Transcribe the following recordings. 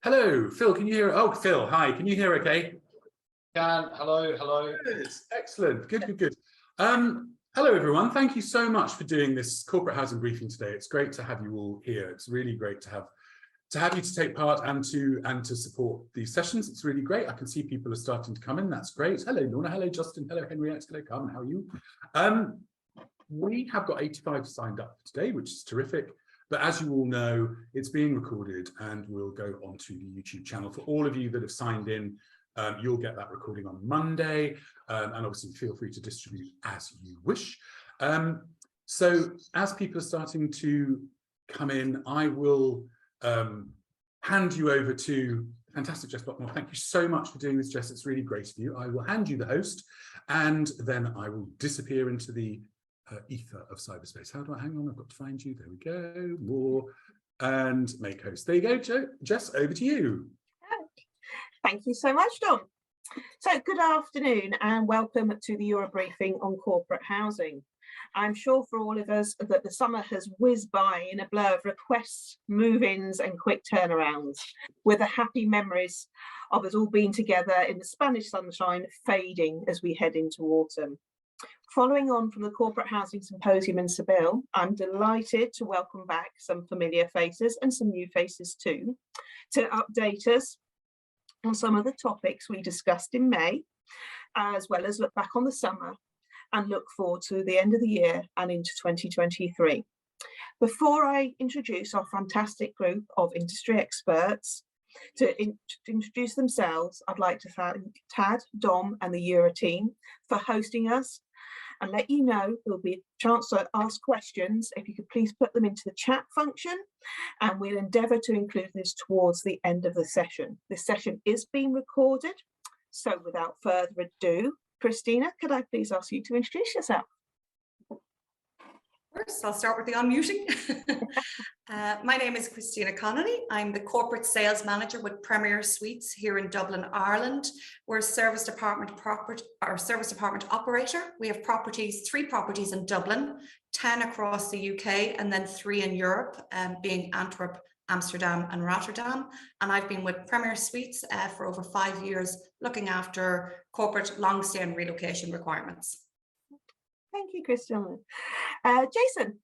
Hello, Phil, can you hear? Oh, Phil, hi, can you hear okay? Can. Hello. Good, excellent, good. Hello, everyone. Thank you so much for doing this corporate housing briefing today. It's great to have you all here. It's really great to have you to take part and to support these sessions. It's really great. I can see people are starting to come in. That's great. Hello, Lorna. Hello, Justin. Hello, Henriette. Hello, Carmen. How are you? We have got 85 signed up today, which is terrific. But as you all know, it's being recorded and will go onto the YouTube channel. For all of you that have signed in, you'll get that recording on Monday, and obviously feel free to distribute as you wish. So as people are starting to come in, I will hand you over to fantastic Jess Buckmore. Thank you so much for doing this, Jess. It's really great of you. I will hand you the host, and then I will disappear into the ether of cyberspace. How do I hang on? I've got to find you. There we go. More and make host. There you go, Jess. Over to you. Thank you so much, Dom. So good afternoon and welcome to the Euro briefing on corporate housing. I'm sure for all of us that the summer has whizzed by in a blur of requests, move-ins and quick turnarounds, with the happy memories of us all being together in the Spanish sunshine fading as we head into autumn. Following on from the Corporate Housing Symposium in Seville, I'm delighted to welcome back some familiar faces and some new faces too, to update us on some of the topics we discussed in May, as well as look back on the summer and look forward to the end of the year and into 2023. Before I introduce our fantastic group of industry experts to introduce themselves, I'd like to thank Tad, Dom and the Euro team for hosting us, and let you know there'll be a chance to ask questions. If you could please put them into the chat function, and we'll endeavour to include this towards the end of the session. This session is being recorded, so without further ado, Christina, could I please ask you to introduce yourself? First, I'll start with the unmuting. My name is Christina Connolly. I'm the Corporate Sales Manager with Premier Suites here in Dublin, Ireland. We're a service department operator. We have 3 properties in Dublin, 10 across the UK, and then 3 in Europe, being Antwerp, Amsterdam and Rotterdam. And I've been with Premier Suites for over 5 years, looking after corporate long-stay and relocation requirements. Thank you, Christina. Jason.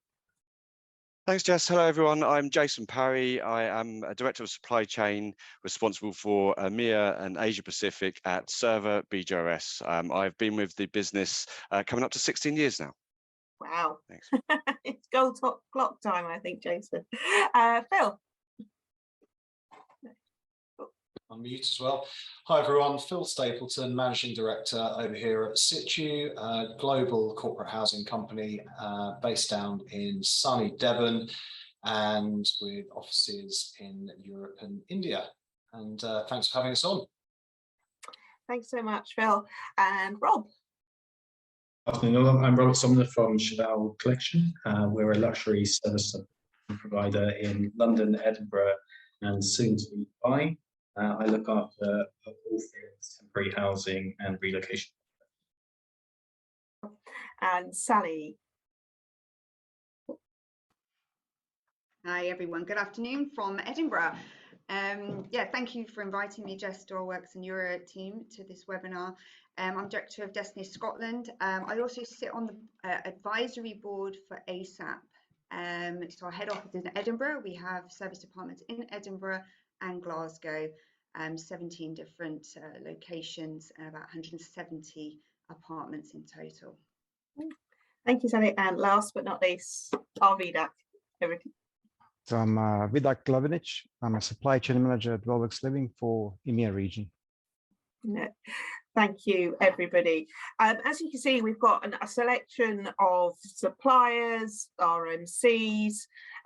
Thanks, Jess. Hello, everyone. I'm Jason Parry. I am a Director of Supply Chain responsible for EMEA and Asia Pacific at Server BGRS. I've been with the business coming up to 16 years now. Wow. Thanks. It's gold clock time, I think, Jason. Phil. I'm mute as well. Hi everyone, Phil Stapleton, Managing Director over here at Situ, a global corporate housing company based down in sunny Devon and with offices in Europe and India. And thanks for having us on. Thanks so much, Phil. And Rob. Afternoon, I'm Robert Sumner from Cheval Collection. We're a luxury service provider in London, Edinburgh and soon to be Dubai. I look after all things temporary housing and relocation. And Sally. Hi everyone, good afternoon from Edinburgh. Yeah, thank you for inviting me, Jess, Doorworks and Euro team to this webinar. I'm Director of Destiny Scotland. I also sit on the advisory board for ASAP. So our head office is in Edinburgh. We have service departments in Edinburgh and Glasgow. 17 different locations and about 170 apartments in total. Thank you, Sally. And last but not least, our Vidak. So I'm Vidak Glavinic. I'm a supply chain manager at Wellworks Living for EMEA region. Thank you, everybody. As you can see, we've got a selection of suppliers, RMCs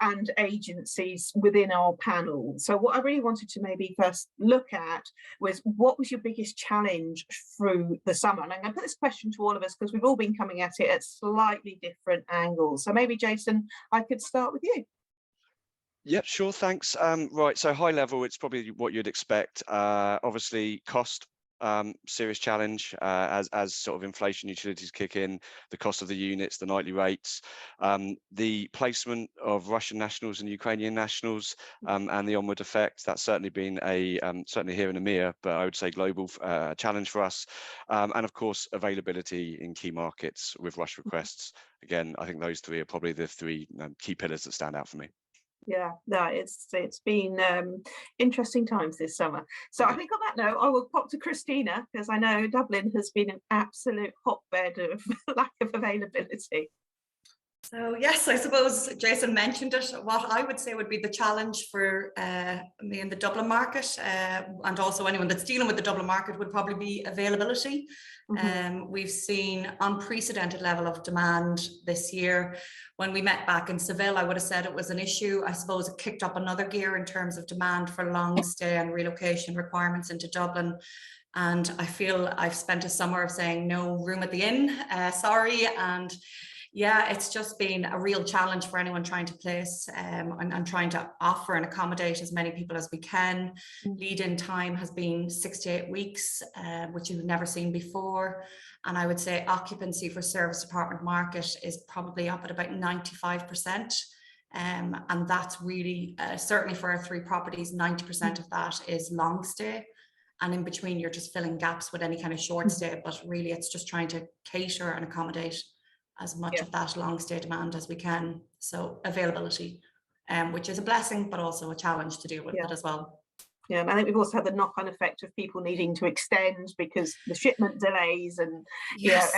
and agencies within our panel. So what I really wanted to maybe first look at was, what was your biggest challenge through the summer? And I'm going to put this question to all of us because we've all been coming at it at slightly different angles. So maybe, Jason, I could start with you. Yep, sure, thanks. Right, so high level, it's probably what you'd expect. Obviously, cost. serious challenge as sort of inflation, utilities kick in, the cost of the units, the nightly rates, the placement of Russian nationals and Ukrainian nationals, and the onward effect. That's certainly been a certainly here in EMEA, but I would say global challenge for us. And of course, availability in key markets with rush requests. Again, I think those three are probably the three key pillars that stand out for me. Yeah, no, it's been interesting times this summer. So I think on that note, I will pop to Christina, because I know Dublin has been an absolute hotbed of lack of availability. So yes, I suppose Jason mentioned it. What I would say would be the challenge for me in the Dublin market, and also anyone that's dealing with the Dublin market, would probably be availability. We've seen unprecedented level of demand this year. When we met back in Seville, I would have said it was an issue. I suppose it kicked up another gear in terms of demand for long stay and relocation requirements into Dublin. And I feel I've spent a summer of saying no room at the inn, sorry. And yeah, it's just been a real challenge for anyone trying to place and trying to offer and accommodate as many people as we can. Lead-in time has been 6 to 8 weeks, which you've never seen before. And I would say occupancy for service apartment market is probably up at about 95%. And that's really, certainly for our 3 properties, 90% of that is long stay. And in between, you're just filling gaps with any kind of short stay, but really it's just trying to cater and accommodate as much of that long stay demand as we can. So availability, which is a blessing, but also a challenge to deal with it as well. Yeah, and I think we've also had the knock-on effect of people needing to extend because the shipment delays and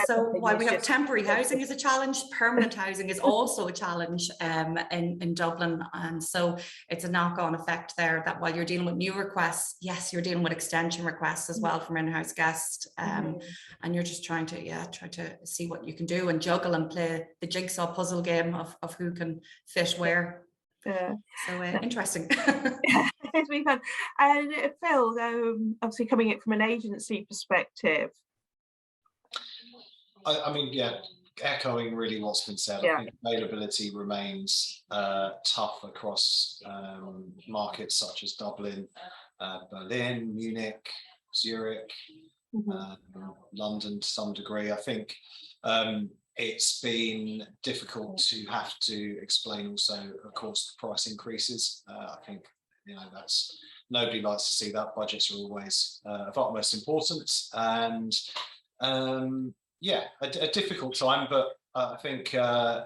so while we have temporary housing is a challenge, permanent housing is also a challenge in Dublin, and so it's a knock-on effect there, that while you're dealing with new requests, yes, you're dealing with extension requests as well from in-house guests, and you're just trying to see what you can do and juggle and play the jigsaw puzzle game of who can fit where. So interesting. It's been fun. And Phil, obviously coming in from an agency perspective. I mean, yeah, echoing really what's been said. I think availability remains tough across markets such as Dublin, Berlin, Munich, Zurich, London to some degree. I think it's been difficult to have to explain also, of course, the price increases. I think, that's, nobody likes to see that. Budgets are always of utmost importance, and a difficult time. But I think I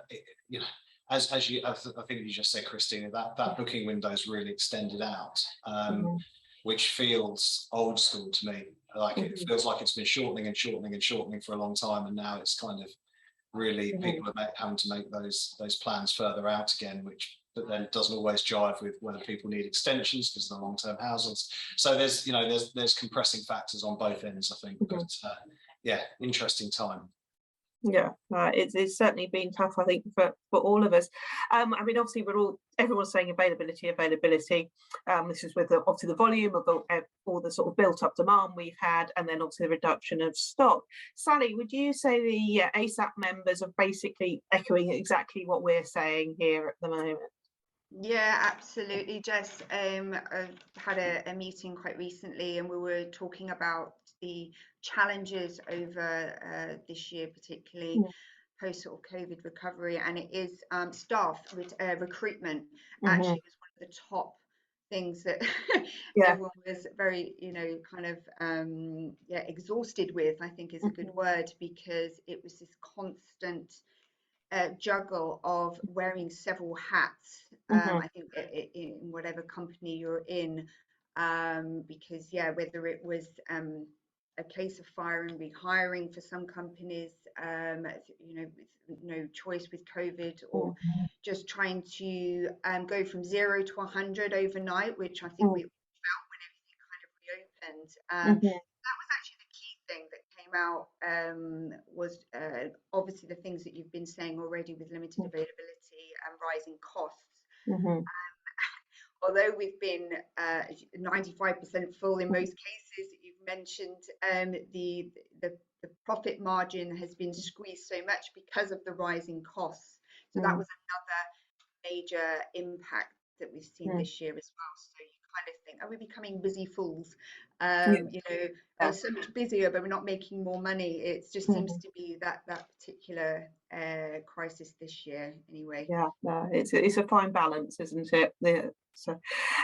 think you just said, Christina, that booking window is really extended out, which feels old school to me. Like it feels like it's been shortening and shortening and shortening for a long time, and now it's kind of really people are having to make those plans further out again, but then doesn't always jive with whether people need extensions because of the long-term houses. So there's compressing factors on both ends, I think. But interesting time. Yeah, it's certainly been tough, I think, for all of us. I mean, obviously, everyone's saying availability. This is with obviously the volume of all the sort of built-up demand we've had, and then obviously the reduction of stock. Sally, would you say the ASAP members are basically echoing exactly what we're saying here at the moment? Yeah, absolutely, Jess. I've had a meeting quite recently, and we were talking about the challenges over this year, particularly post sort of COVID recovery, and it is staff with recruitment actually was one of the top things that everyone was very kind of exhausted with, I think is a good word, because it was this constant juggle of wearing several hats. I think in whatever company you're in, because whether it was a case of firing, rehiring for some companies, with no choice with COVID, or just trying to go from 0 to 100 overnight, which I think we felt when everything kind of reopened. That was actually the key thing that came out, was obviously the things that you've been saying already with limited availability and rising costs. Although we've been 95% full in most cases that you've mentioned, the profit margin has been squeezed so much because of the rising costs. So that was another major impact that we've seen this year as well. So you kind of thing. Are we becoming busy fools? Yeah. You know, so much busier, but we're not making more money. It just seems to be that particular crisis this year, anyway. Yeah, no, it's a fine balance, isn't it? Yeah. So,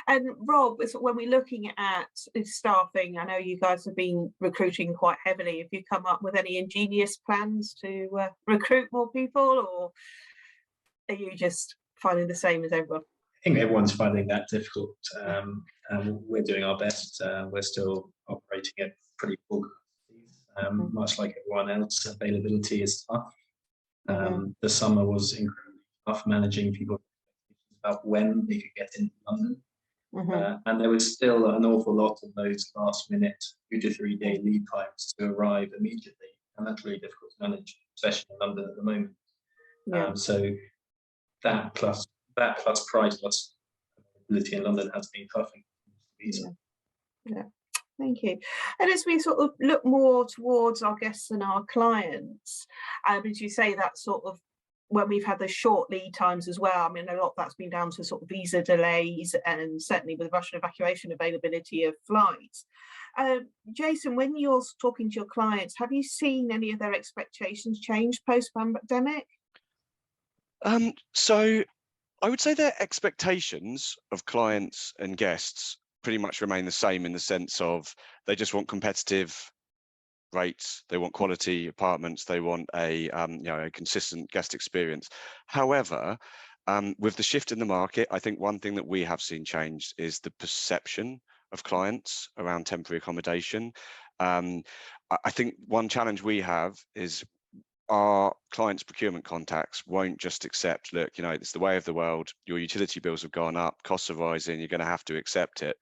and Rob, when we're looking at staffing, I know you guys have been recruiting quite heavily. Have you come up with any ingenious plans to recruit more people, or are you just finding the same as everyone? I think everyone's finding that difficult, and we're doing our best. We're still operating at pretty full capacities, much like everyone else. Availability is tough. The summer was incredibly tough, managing people about when they could get into London. And there was still an awful lot of those last minute 2 to 3 day lead times to arrive immediately. And that's really difficult to manage, especially in London at the moment. So that plus price plus availability in London has been tough. Yeah, thank you. And as we sort of look more towards our guests and our clients, as you say, that sort of when we've had the short lead times as well, I mean, a lot of that's been down to sort of visa delays and certainly with Russian evacuation availability of flights. Jason, when you're talking to your clients, have you seen any of their expectations change post-pandemic? So I would say their expectations of clients and guests pretty much remain the same, in the sense of they just want competitive rates, they want quality apartments, they want a consistent guest experience. However, with the shift in the market, I think one thing that we have seen changed is the perception of clients around temporary accommodation. I think one challenge we have is our clients' procurement contacts won't just accept, look, it's the way of the world, your utility bills have gone up, costs are rising, you're going to have to accept it.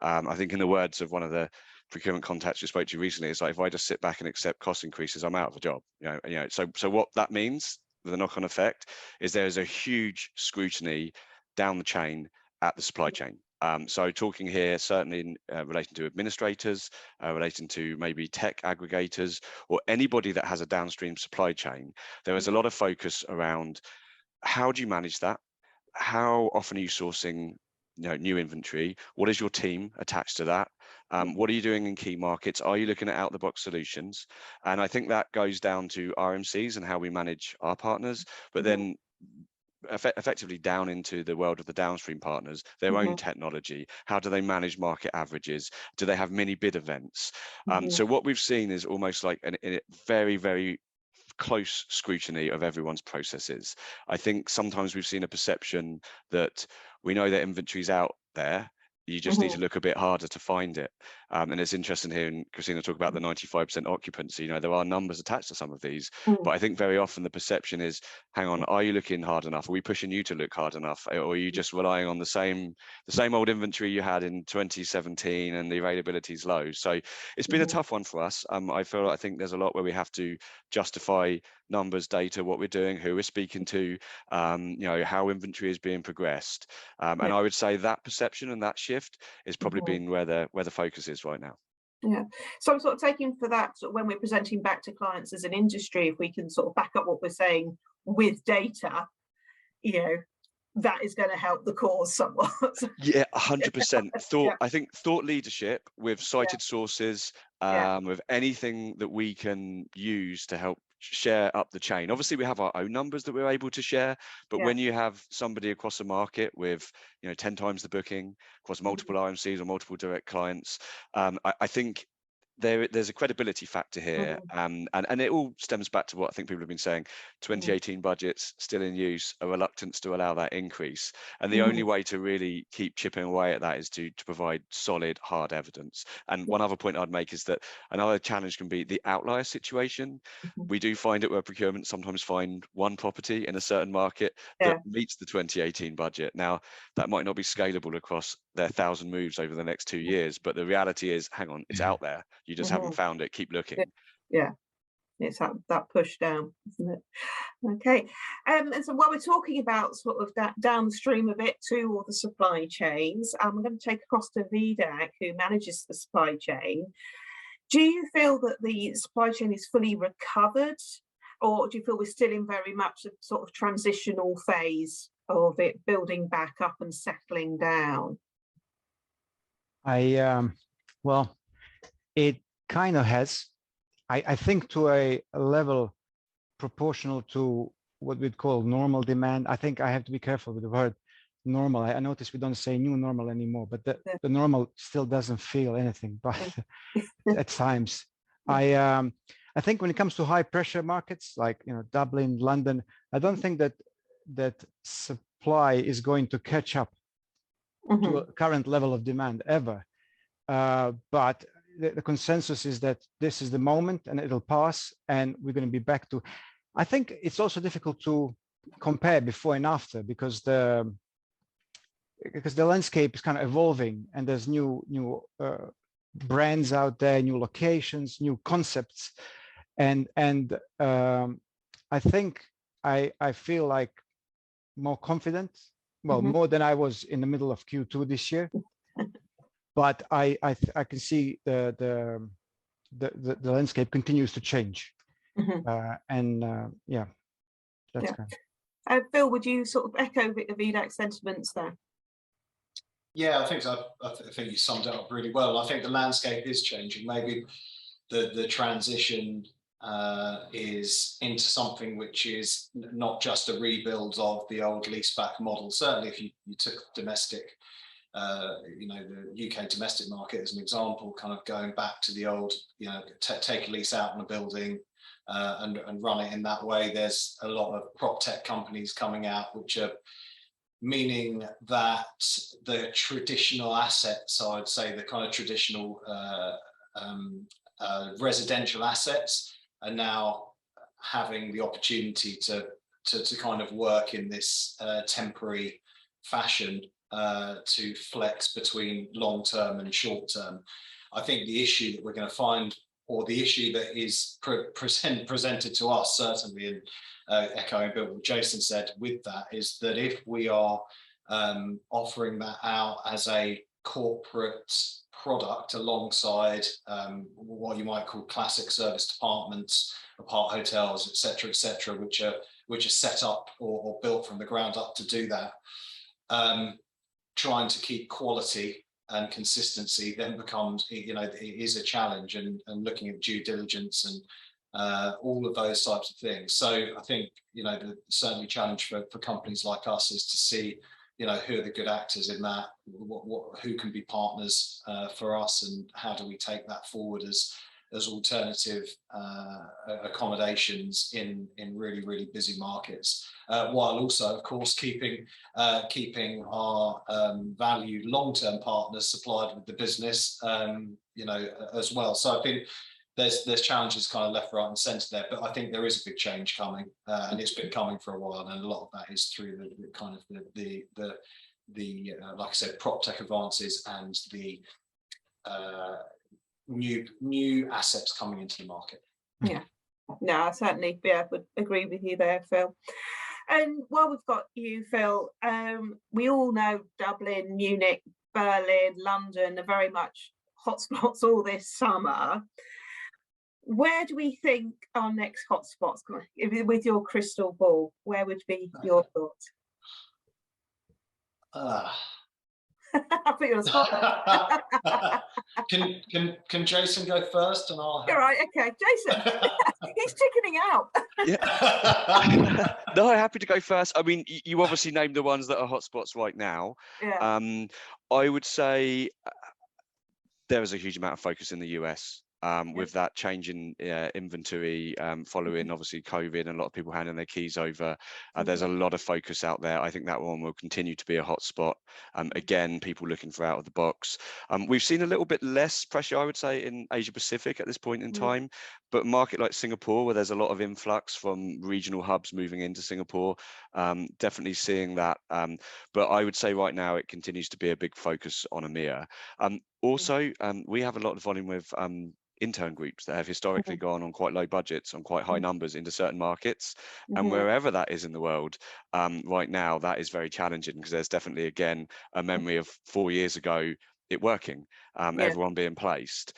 I think in the words of one of the procurement contacts we spoke to recently, it's like, if I just sit back and accept cost increases, I'm out of a job. So what that means, with a knock-on effect, is there's a huge scrutiny down the chain at the supply chain. So talking here, certainly in relation to administrators, relating to maybe tech aggregators, or anybody that has a downstream supply chain, there is a lot of focus around how do you manage that? How often are you sourcing new inventory? What is your team attached to that? What are you doing in key markets? Are you looking at out-the-box solutions? And I think that goes down to RMCs and how we manage our partners, but then effectively down into the world of the downstream partners, their own technology. How do they manage market averages? Do they have mini bid events? So what we've seen is almost like a very, very close scrutiny of everyone's processes. I think sometimes we've seen a perception that we know that inventory's out there, you just need to look a bit harder to find it. And it's interesting hearing Christina talk about the 95% occupancy. There are numbers attached to some of these, but I think very often the perception is, hang on, are you looking hard enough? Are we pushing you to look hard enough? Or are you just relying on the same old inventory you had in 2017 and the availability is low? So it's been a tough one for us. I think there's a lot where we have to justify numbers, data, what we're doing, who we're speaking to, how inventory is being progressed. And I would say that perception and that shift is probably been where the focus is right now. Yeah, so I'm sort of taking for that, when we're presenting back to clients as an industry, if we can sort of back up what we're saying with data, that is going to help the cause somewhat. Yeah, 100%. I think thought leadership with cited sources, with anything that we can use to help share up the chain. Obviously, we have our own numbers that we're able to share, but when you have somebody across the market with 10 times the booking across multiple RMCs or multiple direct clients, I think there's a credibility factor here, and it all stems back to what I think people have been saying. 2018 budgets still in use, a reluctance to allow that increase, and the only way to really keep chipping away at that is to provide solid, hard evidence. And one other point I'd make is that another challenge can be the outlier situation. We do find it where procurement sometimes find one property in a certain market that meets the 2018 budget. Now, that might not be scalable across their 1,000 moves over the next 2 years, but the reality is, hang on, it's out there. You just haven't found it. Keep looking. Yeah, it's that push down, isn't it? Okay, and so while we're talking about sort of that downstream a bit to all the supply chains, I'm going to take across to Vidak, who manages the supply chain. Do you feel that the supply chain is fully recovered, or do you feel we're still in very much a sort of transitional phase of it building back up and settling down? Well, it kind of has. I think to a level proportional to what we'd call normal demand. I think I have to be careful with the word normal. I notice we don't say new normal anymore, but the normal still doesn't feel anything but at times. I think when it comes to high pressure markets like Dublin, London, I don't think that supply is going to catch up to a current level of demand ever. But the consensus is that this is the moment and it'll pass and we're going to be back to. I think it's also difficult to compare before and after because the landscape is kind of evolving and there's new brands out there, new locations, new concepts, and I think I feel like more confident, well, more than I was in the middle of Q2 this year. But I can see the landscape continues to change, yeah, that's kind of. Phil, would you sort of echo Vidak's sentiments there? Yeah, I think so. I think you summed it up really well. I think the landscape is changing. Maybe the transition is into something which is not just a rebuild of the old leaseback model. Certainly, if you took domestic. The UK domestic market as an example, kind of going back to the old, take a lease out on a building and run it in that way. There's a lot of prop tech companies coming out, which are meaning that the traditional assets, I'd say the kind of traditional residential assets are now having the opportunity to kind of work in this temporary fashion to flex between long term and short term. I think the issue that we're going to find, or the issue that is presented to us, certainly in echoing what Jason said with that, is that if we are offering that out as a corporate product alongside what you might call classic service departments, apart hotels, etc., which are set up or built from the ground up to do that. Trying to keep quality and consistency then becomes, it is a challenge, and looking at due diligence and all of those types of things. So I think, the certainly challenge for companies like us is to see, who are the good actors in that, who can be partners for us, and how do we take that forward as alternative accommodations in really, really busy markets, while also, of course, keeping our valued long-term partners supplied with the business, as well. So I think there's challenges kind of left, right, and centre there, but I think there is a big change coming, and it's been coming for a while, and a lot of that is through the kind of the like I said, prop tech advances and the new assets coming into the market. Yeah, no, I certainly would agree with you there, Phil. And while we've got you, Phil, we all know Dublin, Munich, Berlin, London are very much hotspots all this summer. Where do we think our next hotspots, with your crystal ball, where would be your thoughts? I put you on the spot. Can Jason go first, and I'll. All right, okay, Jason. He's chickening out. Yeah. No, happy to go first. I mean, you obviously named the ones that are hotspots right now. Yeah. I would say there is a huge amount of focus in the US. With that change in inventory following obviously COVID, and a lot of people handing their keys over. There's a lot of focus out there. I think that one will continue to be a hotspot. Again, people looking for out of the box. We've seen a little bit less pressure, I would say, in Asia Pacific at this point in time, but a market like Singapore, where there's a lot of influx from regional hubs moving into Singapore, definitely seeing that. But I would say right now it continues to be a big focus on EMEA. Also, we have a lot of volume with intern groups that have historically gone on quite low budgets, on quite high numbers into certain markets, and wherever that is in the world right now, that is very challenging, because there's definitely, again, a memory of 4 years ago it working, Yeah. everyone being placed.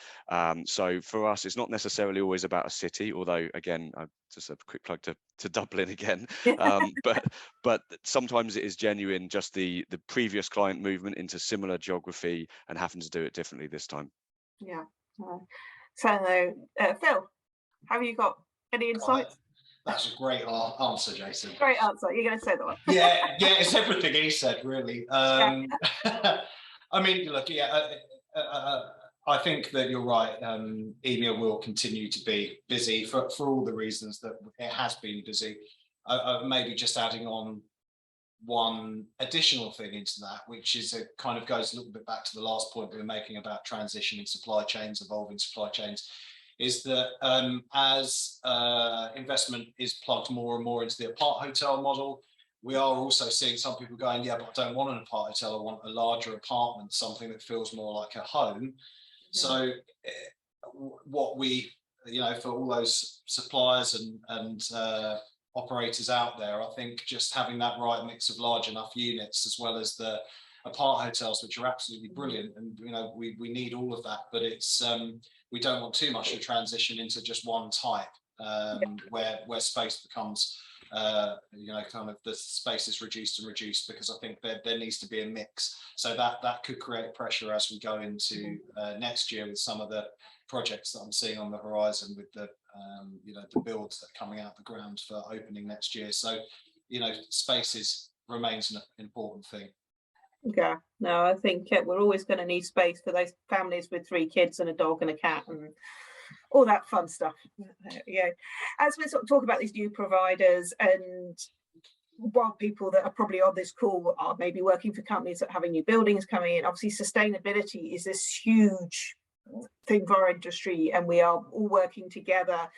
So for us, it's not necessarily always about a city, although again, just a quick plug to Dublin again. But sometimes it is genuine, just the previous client movement into similar geography and having to do it differently this time. Yeah. So, Phil, have you got any insights? That's a great answer, Jason. Great answer. You're going to say that one. Yeah, it's everything he said, really. I mean, look, I think that you're right. EMEA will continue to be busy for all the reasons that it has been busy. Maybe just adding on one additional thing into that, which is it kind of goes a little bit back to the last point we were making about transitioning supply chains, evolving supply chains, is that as investment is plugged more and more into the apart hotel model, we are also seeing some people going, yeah, but I don't want an apart hotel, I want a larger apartment, something that feels more like a home. So what we, for all those suppliers and operators out there, I think just having that right mix of large enough units, as well as the apart hotels, which are absolutely brilliant, and we need all of that, but it's we don't want too much to transition into just one type, where space becomes kind of the space is reduced and reduced, because I think there needs to be a mix. So that could create pressure as we go into next year with some of the projects that I'm seeing on the horizon, with the the builds that are coming out the ground for opening next year. So spaces remains an important thing. Yeah, no, I think we're always going to need space for those families with 3 kids and a dog and a cat and all that fun stuff. Yeah, as we sort of talk about these new providers, and while people that are probably on this call are maybe working for companies that are having new buildings coming in, obviously sustainability is this huge thing for our industry, and we are all working together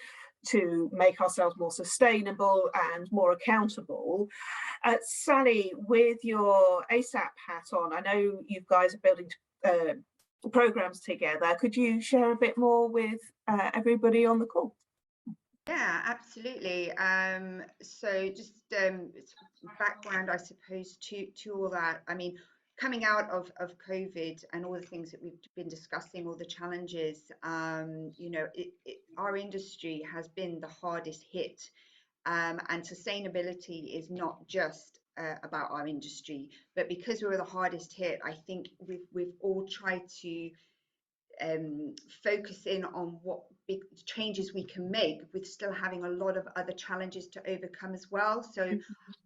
to make ourselves more sustainable and more accountable. Sally, with your ASAP hat on, I know you guys are building programs together. Could you share a bit more with everybody on the call? Yeah, absolutely. So just background, I suppose, to all that. I mean, coming out of COVID and all the things that we've been discussing, all the challenges, our industry has been the hardest hit, and sustainability is not just about our industry, but because we were the hardest hit, I think we've all tried to focus in on what big changes we can make, with still having a lot of other challenges to overcome as well. So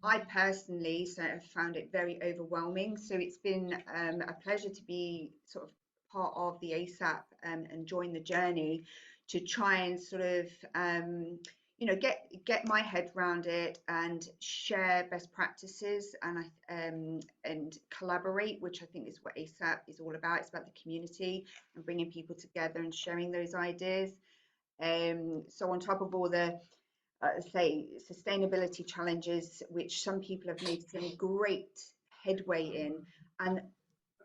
I personally have found it very overwhelming. So it's been a pleasure to be sort of part of the ASAP and join the journey to try and sort of get my head around it and share best practices and collaborate, which I think is what ASAP is all about. It's about the community and bringing people together and sharing those ideas. So on top of all the sustainability challenges, which some people have made some great headway in, and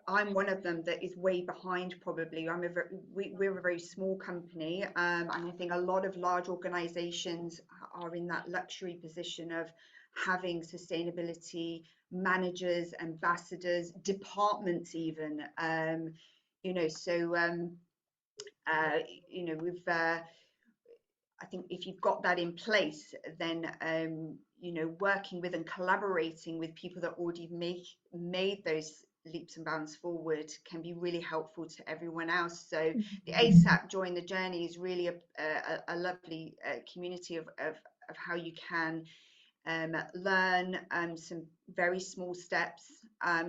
I'm one of them that is way behind. Probably we're a very small company, and I think a lot of large organizations are in that luxury position of having sustainability managers, ambassadors, departments even, we've I think if you've got that in place, then working with and collaborating with people that already made those leaps and bounds forward can be really helpful to everyone else. So the ASAP Join the Journey is really a lovely community of how you can learn some very small steps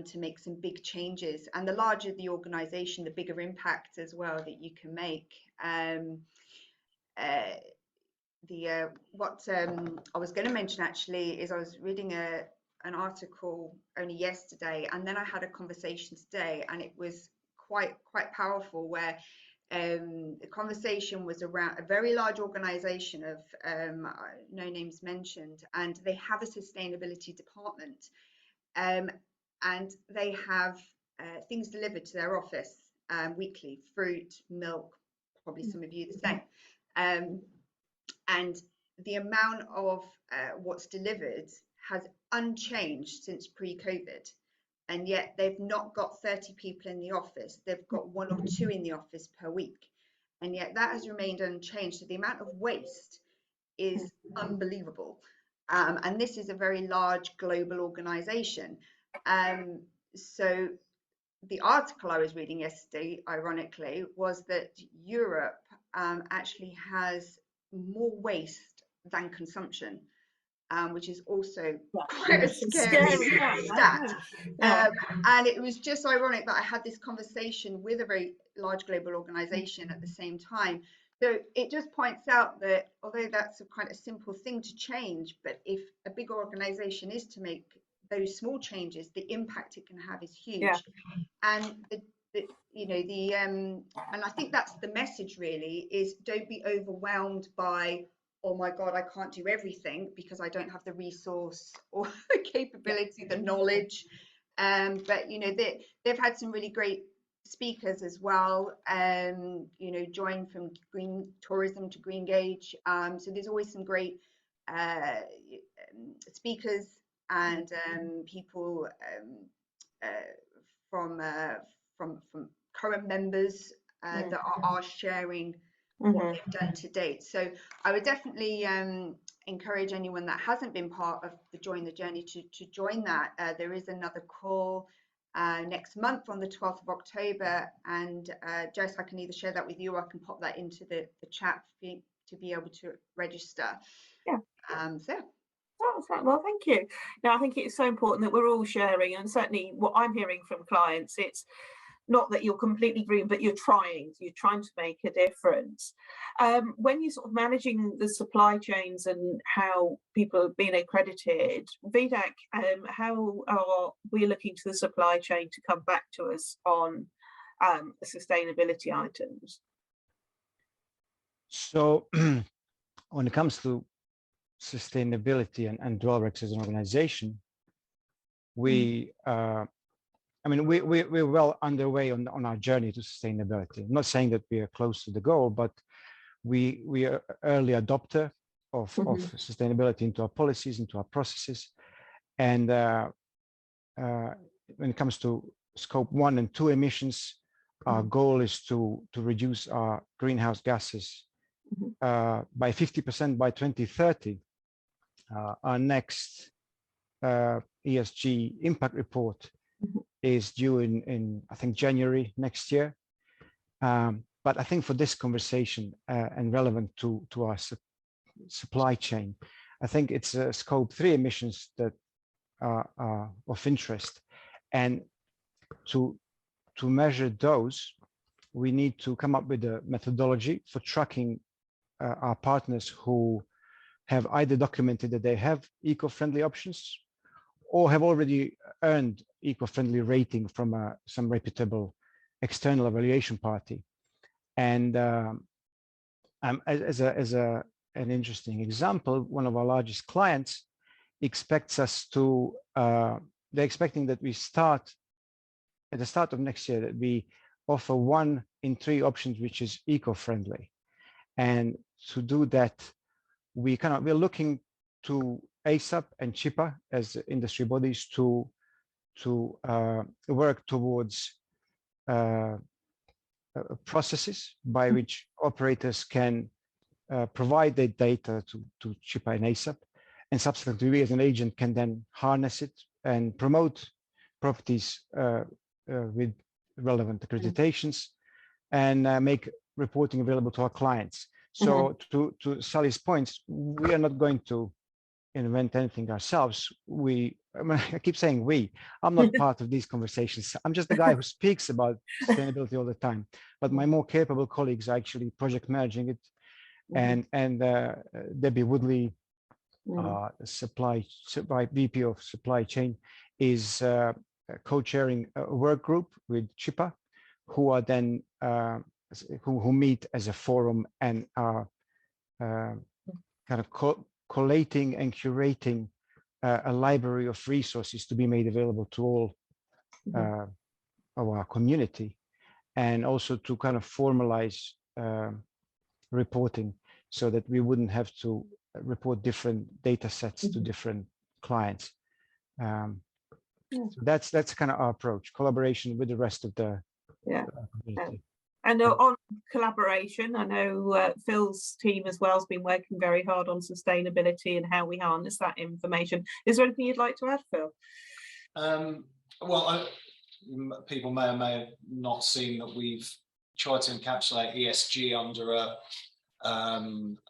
to make some big changes. And the larger the organization, the bigger impact as well that you can make. What I was going to mention actually is I was reading an article only yesterday, and then I had a conversation today, and it was quite powerful, where the conversation was around a very large organization of no names mentioned, and they have a sustainability department, and they have things delivered to their office weekly: fruit, milk, probably some of you the same. And the amount of what's delivered has unchanged since pre-COVID. and yet they've not got 30 people in the office. They've got 1 or 2 in the office per week, and yet that has remained unchanged. So the amount of waste is unbelievable. And this is a very large global organization. So the article I was reading yesterday, ironically, was that Europe actually has more waste than consumption, which is also quite a scary stat. And it was just ironic that I had this conversation with a very large global organization at the same time. So it just points out that although that's a quite a simple thing to change, but if a big organization is to make those small changes, the impact it can have is huge. And and I think that's the message really, is don't be overwhelmed by, oh my God, I can't do everything because I don't have the resource or the capability, the knowledge. But they've had some really great speakers as well, joined from green tourism to Green Gauge. So there's always some great speakers and people from current members that are sharing what they've done to date. So I would definitely encourage anyone that hasn't been part of the Join the Journey to join that. There is another call next month on the 12th of October, and Jess, I can either share that with you or I can pop that into the chat to be able to register. Well, thank you. Now, I think it's so important that we're all sharing, and certainly what I'm hearing from clients, it's not that you're completely green, but you're trying to make a difference. When you're sort of managing the supply chains and how people have been accredited, Vidak, how are we looking to the supply chain to come back to us on the sustainability items? So when it comes to sustainability and Dwellworx as an organization, we're well underway on our journey to sustainability. I'm not saying that we are close to the goal, but we are early adopter of sustainability into our policies, into our processes. And when it comes to scope 1 and 2 emissions, our goal is to reduce our greenhouse gases by 50% by 2030. Our next ESG impact report is due in I think January next year. But I think for this conversation and relevant to our supply chain, I think it's scope 3 emissions that are of interest. And to measure those, we need to come up with a methodology for tracking our partners who have either documented that they have eco-friendly options or have already earned eco-friendly rating from some reputable external evaluation party. And as an interesting example, one of our largest clients expects us to, they're expecting that we start at the start of next year, that we offer 1 in 3 options, which is eco-friendly. And to do that, we're looking to ASAP and CHIPA as industry bodies to work towards processes by which operators can provide their data to CHIPA and ASAP, and subsequently we as an agent can then harness it and promote properties with relevant accreditations and make reporting available to our clients. So to Sally's points, we are not going to invent anything ourselves. I keep saying we. I'm not part of these conversations. I'm just the guy who speaks about sustainability all the time. But my more capable colleagues are actually project managing it. And Debbie Woodley, VP of Supply Chain, is co-chairing a work group with CHIPA, who are then who meet as a forum and are kind of collating and curating a library of resources to be made available to all of our community, and also to kind of formalize reporting so that we wouldn't have to report different data sets to different clients. So that's kind of our approach, collaboration with the rest of the community. And on collaboration, I know Phil's team as well has been working very hard on sustainability and how we harness that information. Is there anything you'd like to add, Phil? Well, people may or may have not seen that we've tried to encapsulate ESG under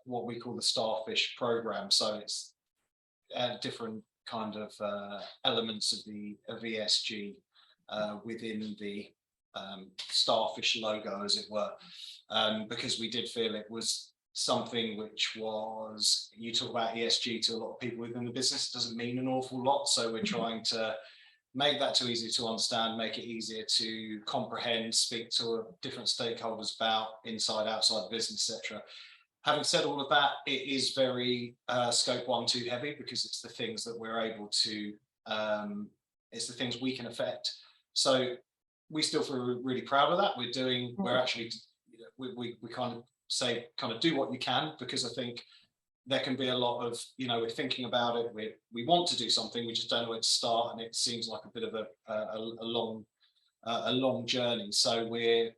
what we call the Starfish program. So it's different kind of elements of ESG within the Starfish logo, as it were, because we did feel it was something which was, you talk about ESG to a lot of people within the business, it doesn't mean an awful lot. So we're trying to make that too easy to understand, make it easier to comprehend, speak to different stakeholders about inside, outside the business, etc. Having said all of that, it is very scope 1, 2 heavy, because it's the things that we're able to, it's the things we can affect. So we still feel really proud of that. We're actually, we kind of say, kind of do what you can, because I think there can be a lot of, we're thinking about it, we want to do something, we just don't know where to start, and it seems like a bit of a long journey. So we're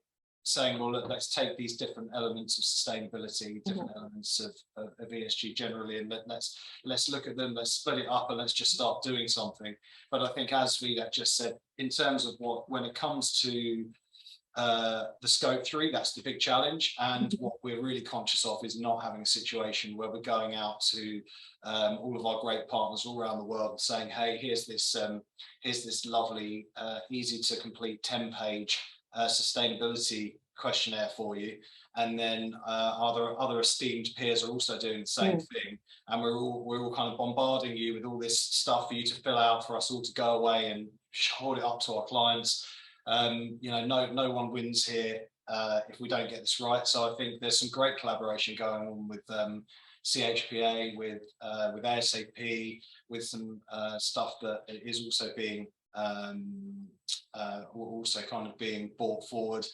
saying, well, let's take these different elements of sustainability, different elements of ESG generally, and let's look at them, let's split it up, and let's just start doing something. But I think, as Vivek just said, in terms of when it comes to the scope 3, that's the big challenge, and what we're really conscious of is not having a situation where we're going out to all of our great partners all around the world and saying, hey, here's this lovely easy to complete 10-page sustainability questionnaire for you, and then other esteemed peers are also doing the same thing, and we're all kind of bombarding you with all this stuff for you to fill out, for us all to go away and hold it up to our clients. No one wins here if we don't get this right. So I think there's some great collaboration going on with CHPA, with ASAP, with some stuff that is also being also kind of being brought forward.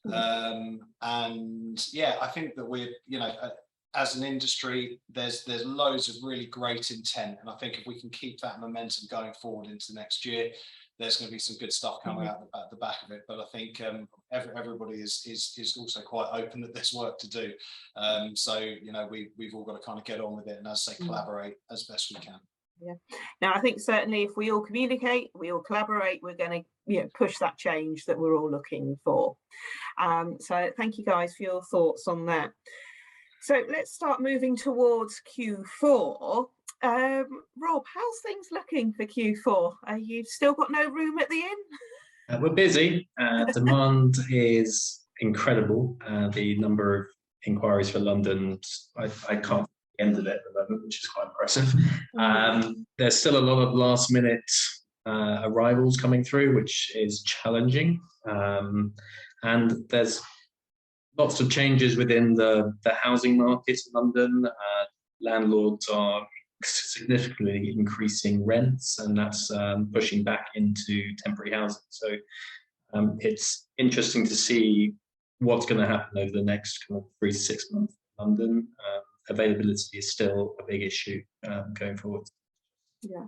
And yeah, I think that we're, as an industry, there's loads of really great intent, and I think if we can keep that momentum going forward into next year, there's going to be some good stuff coming out at the back of it. But I think everybody is also quite open that there's work to do. So we've all got to kind of get on with it, and as I say, collaborate as best we can. Yeah. Now, I think certainly if we all communicate, we all collaborate, we're going to push that change that we're all looking for. So thank you guys for your thoughts on that. So let's start moving towards Q4. Rob, how's things looking for Q4? You've still got no room at the inn? We're busy. Demand is incredible. The number of inquiries for London, I can't end of it at the moment, which is quite impressive. There's still a lot of last minute arrivals coming through, which is challenging. And there's lots of changes within the housing market in London. Landlords are significantly increasing rents, and that's pushing back into temporary housing. So it's interesting to see what's going to happen over the next kind of 3 to 6 months in London. Availability is still a big issue going forward. Yeah.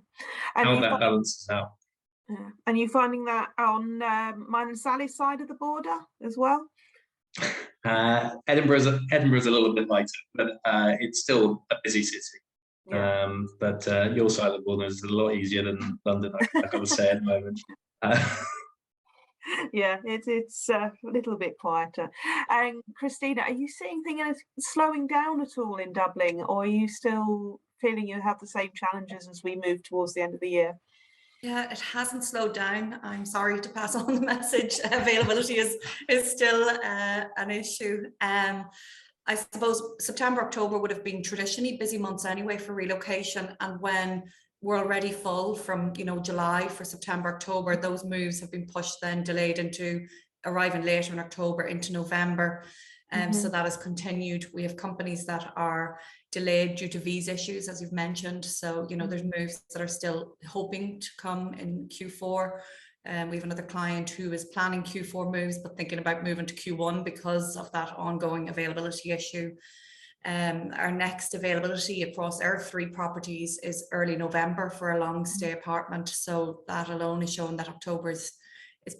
How that balances out. Yeah. And you're finding that on mine and Sally's side of the border as well? Edinburgh's a little bit lighter, but it's still a busy city. Yeah. But your side of the border is a lot easier than London, I've got to say at the moment. Yeah, it's a little bit quieter. And Christina, are you seeing things slowing down at all in Dublin, or are you still feeling you have the same challenges as we move towards the end of the year? Yeah, it hasn't slowed down. I'm sorry to pass on the message. Availability is still an issue. I suppose September, October would have been traditionally busy months anyway for relocation, and when we're already full from July for September, October, those moves have been pushed, then delayed into arriving later in October into November. So that has continued. We have companies that are delayed due to visa issues, as you've mentioned. So, there's moves that are still hoping to come in Q4. We have another client who is planning Q4 moves, but thinking about moving to Q1 because of that ongoing availability issue. Our next availability across our 3 properties is early November for a long stay apartment. So that alone is showing that October is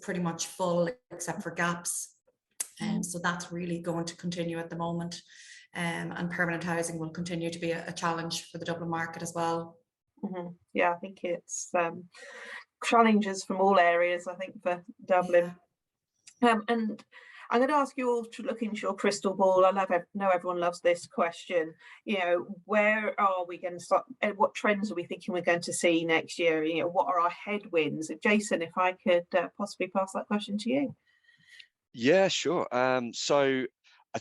pretty much full except for gaps. And so that's really going to continue at the moment. And permanent housing will continue to be a challenge for the Dublin market as well. Yeah, I think it's challenges from all areas, I think, for Dublin. And I'm going to ask you all to look into your crystal ball. I know everyone loves this question. You know, where are we going to start? What trends are we thinking we're going to see next year? You know, what are our headwinds? Jason, if I could possibly pass that question to you. Yeah, sure. So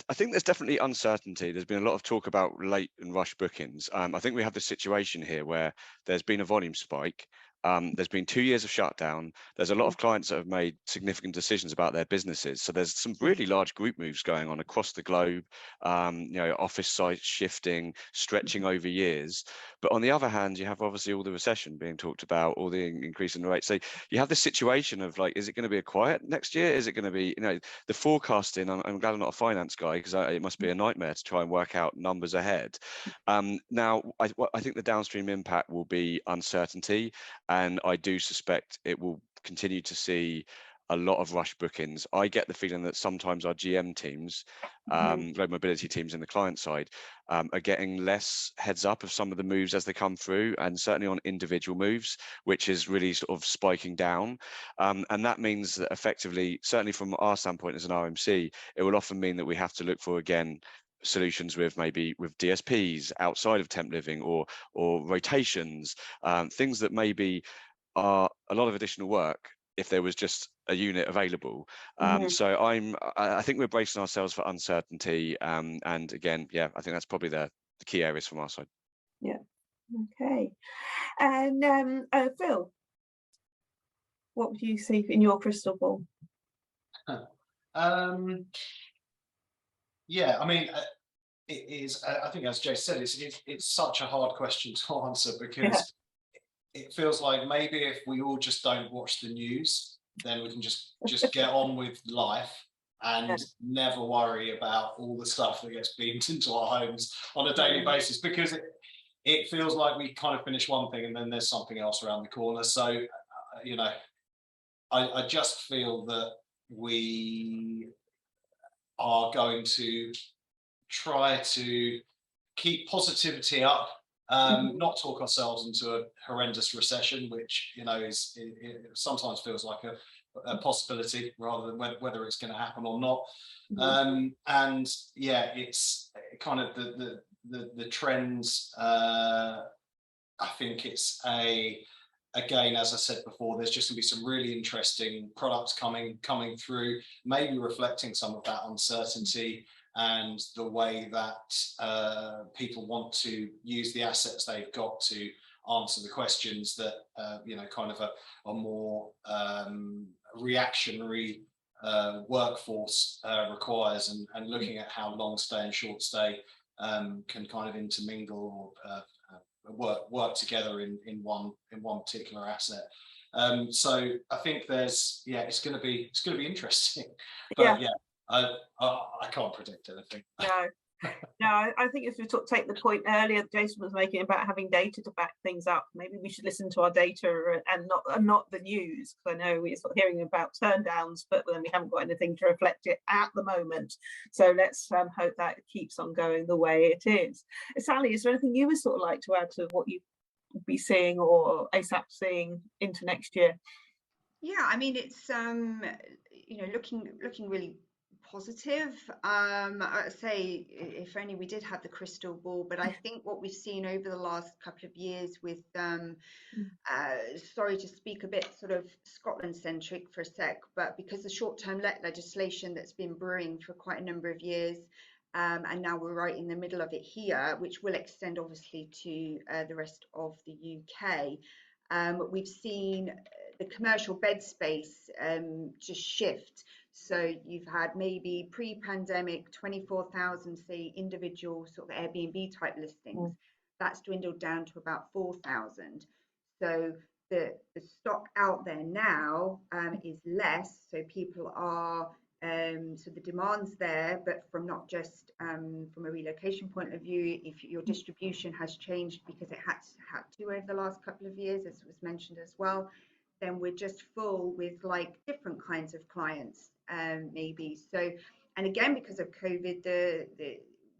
I think there's definitely uncertainty. There's been a lot of talk about late and rush bookings. I think we have this situation here where there's been a volume spike. There's been 2 years of shutdown. There's a lot of clients that have made significant decisions about their businesses. So there's some really large group moves going on across the globe, you know, office sites shifting, stretching over years. But on the other hand, you have obviously all the recession being talked about, all the increase in the rate. So you have this situation of like, is it going to be a quiet next year? Is it going to be, you know, the forecasting? I'm glad I'm not a finance guy because it must be a nightmare to try and work out numbers ahead. Now, I think the downstream impact will be uncertainty. And I do suspect it will continue to see a lot of rush bookings. I get the feeling that sometimes our GM teams, global mobility teams in the client side, are getting less heads up of some of the moves as they come through, and certainly on individual moves, which is really sort of spiking down. And that means that effectively, certainly from our standpoint as an RMC, it will often mean that we have to look for, again, solutions with maybe with DSPs outside of temp living or rotations, things that maybe are a lot of additional work if there was just a unit available. So I think we're bracing ourselves for uncertainty. And again, yeah, I think that's probably the key areas from our side. Yeah. Okay. And Phil, what would you see in your crystal ball? Yeah, I mean, it is. I think, as Jay said, it's such a hard question to answer because it feels like maybe if we all just don't watch the news, then we can just get on with life and never worry about all the stuff that gets beamed into our homes on a daily basis, because it feels like we kind of finish one thing and then there's something else around the corner. So, you know, I just feel that we are going to try to keep positivity up, not talk ourselves into a horrendous recession, which, you know, it sometimes feels like a possibility rather than whether it's going to happen or not. And yeah, it's kind of the trends. I think it's again, as I said before, there's just going to be some really interesting products coming through, maybe reflecting some of that uncertainty and the way that people want to use the assets they've got to answer the questions that you know, kind of a more reactionary workforce requires, and looking at how long stay and short stay can kind of intermingle or work together in one particular asset. So I think there's, yeah, it's going to be interesting, but yeah, I can't predict anything. No, I think if we take the point earlier Jason was making about having data to back things up, maybe we should listen to our data and not the news, because I know we're sort of hearing about turndowns, but then we haven't got anything to reflect it at the moment. So let's hope that it keeps on going the way it is. Sally, is there anything you would sort of like to add to what you would be seeing or ASAP seeing into next year? Yeah, I mean, it's you know, looking really positive. I'd say if only we did have the crystal ball, but I think what we've seen over the last couple of years with sorry to speak a bit sort of Scotland centric for a sec, but because the short-term let legislation that's been brewing for quite a number of years, and now we're right in the middle of it here, which will extend obviously to the rest of the UK. We've seen the commercial bed space just shift. So you've had maybe pre-pandemic 24,000, say, individual sort of Airbnb type listings. That's dwindled down to about 4,000. So the stock out there now is less. So people are So the demand's there, but from not just from a relocation point of view, if your distribution has changed because it had to over the last couple of years, as was mentioned as well, then we're just full with like different kinds of clients, maybe. So, and again, because of COVID,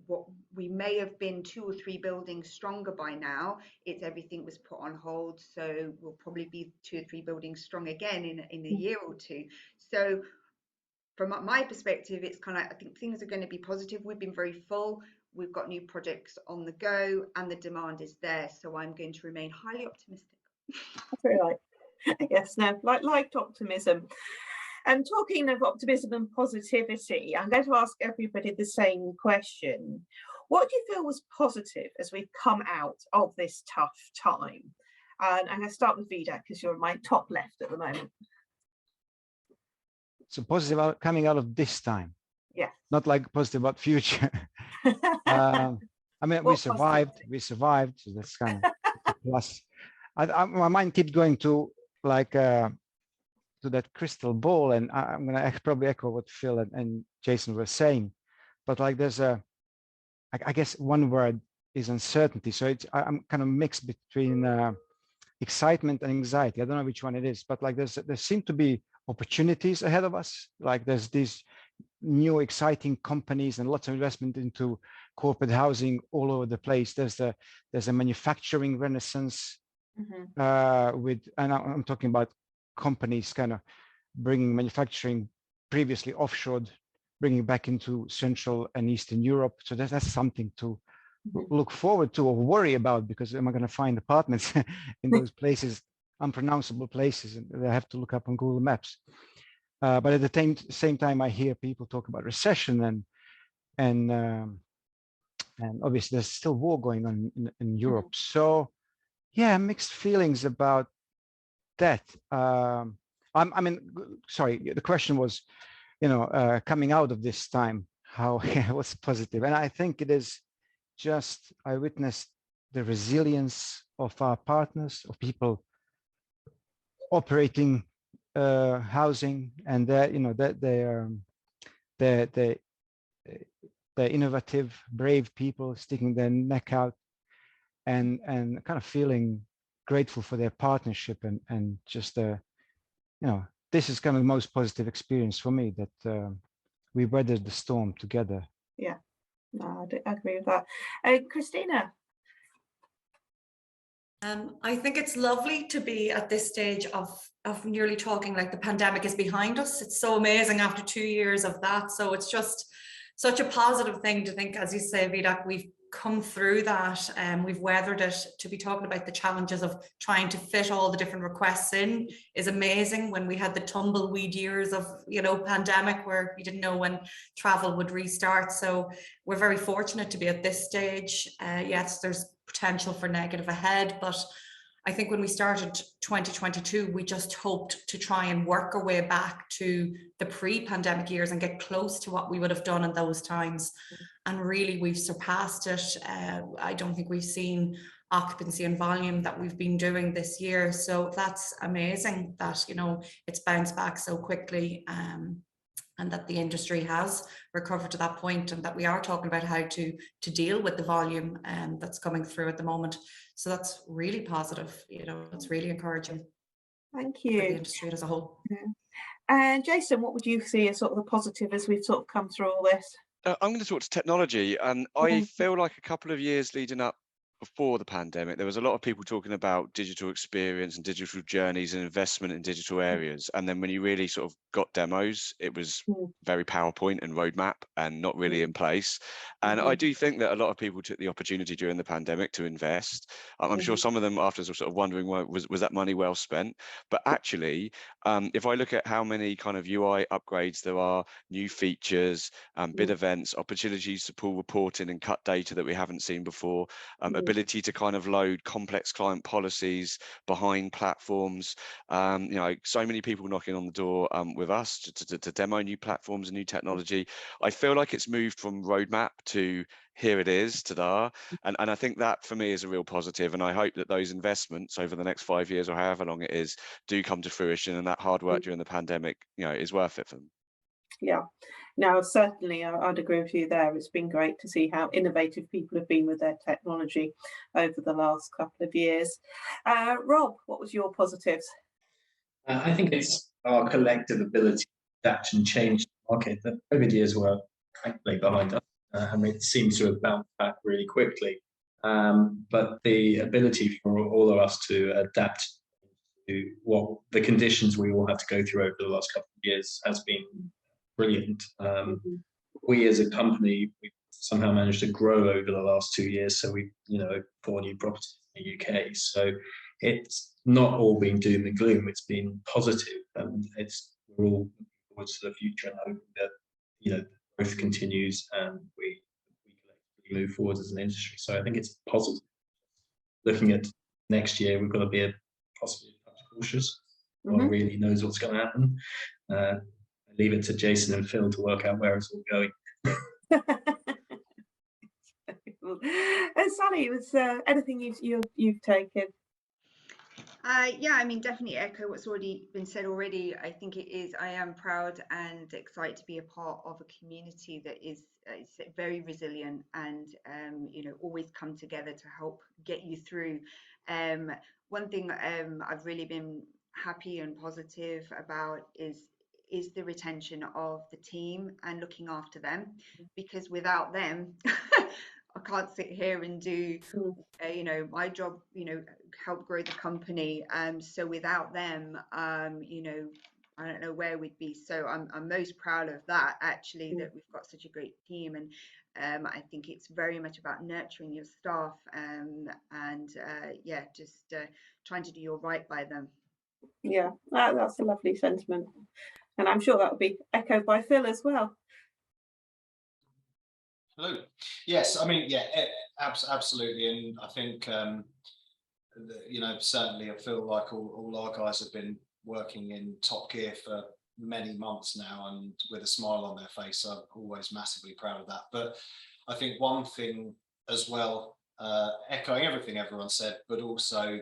what we may have been 2 or 3 buildings stronger by now, it's everything was put on hold. So we'll probably be 2 or 3 buildings strong again in a year or two. So from my perspective, it's kind of, I think things are going to be positive. We've been very full. We've got new projects on the go and the demand is there. So I'm going to remain highly optimistic. That's very like, yes, no, like optimism. And talking of optimism and positivity, I'm going to ask everybody the same question. What do you feel was positive as we've come out of this tough time? And I'm going to start with Vida because you're my top left at the moment. So positive coming out of this time. Yeah. Not like positive about future. I mean, we survived, so that's kind of a plus. My mind keeps going to like to that crystal ball, and I'm going to probably echo what Phil and Jason were saying, but like there's I guess one word is uncertainty. So I'm kind of mixed between excitement and anxiety. I don't know which one it is, but like there seem to be opportunities ahead of us. Like there's these new exciting companies and lots of investment into corporate housing all over the place. There's a manufacturing renaissance and I'm talking about companies kind of bringing manufacturing previously offshored, bringing back into Central and Eastern Europe. So that's something to look forward to or worry about, because am I going to find apartments in those places, unpronounceable places, and I have to look up on Google Maps. But at the same time, I hear people talk about recession and obviously there's still war going on in Europe. So yeah, mixed feelings about that. I mean, sorry, the question was, coming out of this time, how what's positive? And I think it is just, I witnessed the resilience of our partners, of people operating housing, and that they're innovative, brave people sticking their neck out and kind of feeling grateful for their partnership and just this is kind of the most positive experience for me, that we weathered the storm together. Yeah, no, I agree with that. Christina? I think it's lovely to be at this stage of nearly talking like the pandemic is behind us. It's so amazing after 2 years of that. So it's just such a positive thing to think, as you say, Vidak, we've come through that and we've weathered it. To be talking about the challenges of trying to fit all the different requests in is amazing. When we had the tumbleweed years of pandemic where you didn't know when travel would restart. So we're very fortunate to be at this stage. Yes, there's potential for negative ahead, but I think when we started 2022, we just hoped to try and work our way back to the pre-pandemic years and get close to what we would have done in those times. And really, we've surpassed it. I don't think we've seen occupancy and volume that we've been doing this year. So that's amazing that, it's bounced back so quickly. And that the industry has recovered to that point, and that we are talking about how to deal with the volume that's coming through at the moment. So that's really positive, it's really encouraging. Thank you. For the industry as a whole. And Jason, what would you see as sort of the positive as we've sort of come through all this? I'm going to talk to technology, and I feel like a couple of years leading up before the pandemic, there was a lot of people talking about digital experience and digital journeys and investment in digital areas. And then when you really sort of got demos, it was very PowerPoint and roadmap and not really in place. And I do think that a lot of people took the opportunity during the pandemic to invest. I'm sure some of them afterwards were sort of wondering, was that money well spent? But actually, if I look at how many kind of UI upgrades there are, new features, bid events, opportunities to pull reporting and cut data that we haven't seen before, ability to kind of load complex client policies behind platforms, so many people knocking on the door with us to demo new platforms and new technology. I feel like it's moved from roadmap to here it is, ta-da. And I think that for me is a real positive. And I hope that those investments over the next 5 years or however long it is do come to fruition, and that hard work during the pandemic, is worth it for them. Yeah, no, certainly I'd agree with you there. It's been great to see how innovative people have been with their technology over the last couple of years. Rob, what was your positives? I think it's our collective ability to adapt and change the market. The COVID years were thankfully behind us, and it seems to have bounced back really quickly. But the ability for all of us to adapt to what the conditions we all have to go through over the last couple of years has been brilliant. We as a company, we somehow managed to grow over the last 2 years. So we, 4 new properties in the UK. So it's not all been doom and gloom. It's been positive, and we're all looking forward to the future and hoping that growth continues and we collectively move forward as an industry. So I think it's positive. Looking at next year, we've got to be possibly cautious. No one really knows what's going to happen. I leave it to Jason and Phil to work out where it's all going. And Sally, was anything you've taken? Yeah, I mean, definitely echo what's already been said already. I think I am proud and excited to be a part of a community that is very resilient and, always come together to help get you through. One thing I've really been happy and positive about is the retention of the team and looking after them, because without them, I can't sit here and do, my job, help grow the company. So without them, I don't know where we'd be. So I'm most proud of that, actually, that we've got such a great team. And I think it's very much about nurturing your staff and just trying to do your right by them. Yeah, that's a lovely sentiment. And I'm sure that will be echoed by Phil as well. Hello. Yes, I mean, absolutely. And I think, certainly I feel like all our guys have been working in top gear for many months now, and with a smile on their face. I'm always massively proud of that. But I think one thing as well, echoing everything everyone said, but also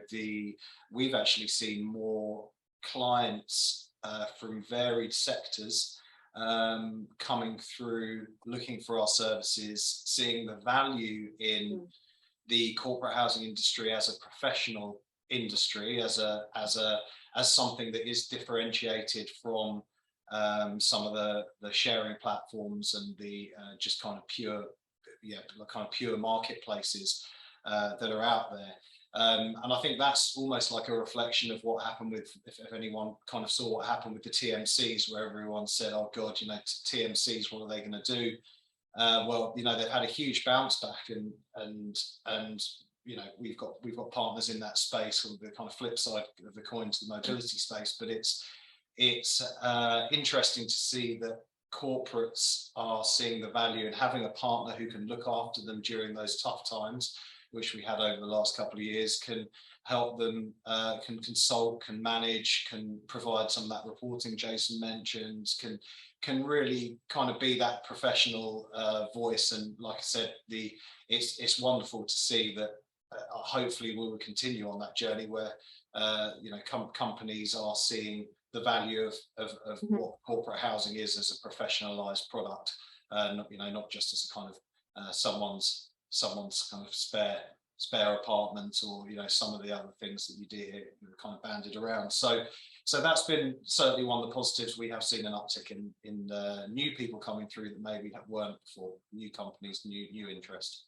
we've actually seen more clients from varied sectors coming through, looking for our services, seeing the value in the corporate housing industry as a professional industry, as something that is differentiated from some of the sharing platforms and the just kind of pure marketplaces that are out there. And I think that's almost like a reflection of what happened with, if anyone kind of saw what happened with the TMCs, where everyone said, oh God, TMCs, what are they going to do? Well, they've had a huge bounce back, and we've got partners in that space, or the kind of flip side of the coin to the mobility space. But it's interesting to see that corporates are seeing the value in having a partner who can look after them during those tough times, which we had over the last couple of years, can help them, can consult, can manage, can provide some of that reporting Jason mentioned, can really kind of be that professional voice. And like I said, it's wonderful to see that hopefully we will continue on that journey where companies are seeing the value of what corporate housing is as a professionalized product, not just as a kind of someone's kind of spare apartment, or some of the other things that you did kind of banded around. So that's been certainly one of the positives. We have seen an uptick in new people coming through that maybe weren't before, new companies, new interest.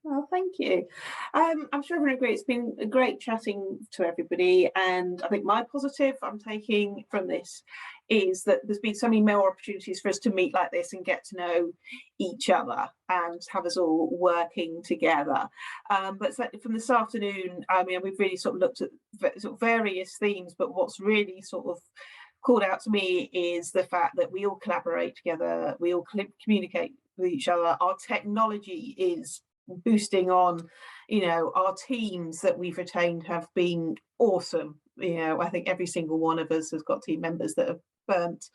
Well, thank you. I'm sure everyone agrees. It's been great chatting to everybody, and I think my positive I'm taking from this is that there's been so many more opportunities for us to meet like this and get to know each other and have us all working together. But from this afternoon, I mean, we've really sort of looked at various themes, but what's really sort of called out to me is the fact that we all collaborate together, we all communicate with each other. Our technology is boosting on, our teams that we've retained have been awesome. I think every single one of us has got team members that have burnt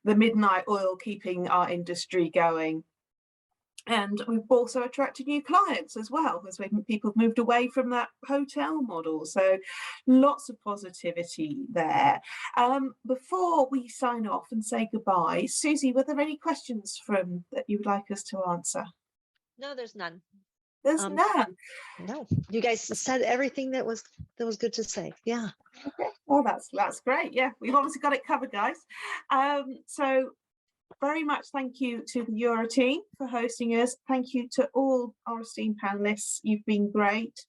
the midnight oil keeping our industry going. And we've also attracted new clients as well, as people have moved away from that hotel model. So lots of positivity there. Before we sign off and say goodbye, Susie, were there any questions that you would like us to answer? No, there's none. There's none. No, you guys said everything that was good to say. Yeah. Okay. Well, that's great. Yeah, we've obviously got it covered, guys. So very much thank you to the Euro team for hosting us. Thank you to all our esteemed panelists. You've been great.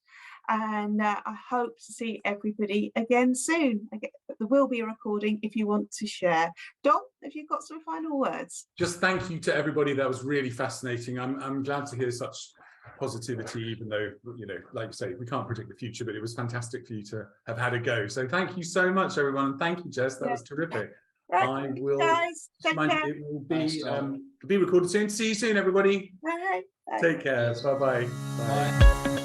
And I hope to see everybody again soon. There will be a recording if you want to share. Dom, have you got some final words? Just thank you to everybody. That was really fascinating. I'm glad to hear such positivity, even though, you know, like you say, we can't predict the future, but it was fantastic for you to have had a go. So thank you so much, everyone. And thank you, Jess. That was terrific. Right, I will, guys, take care. it will be recorded soon. See you soon, everybody. Bye. Bye. Take care. Bye-bye. Bye.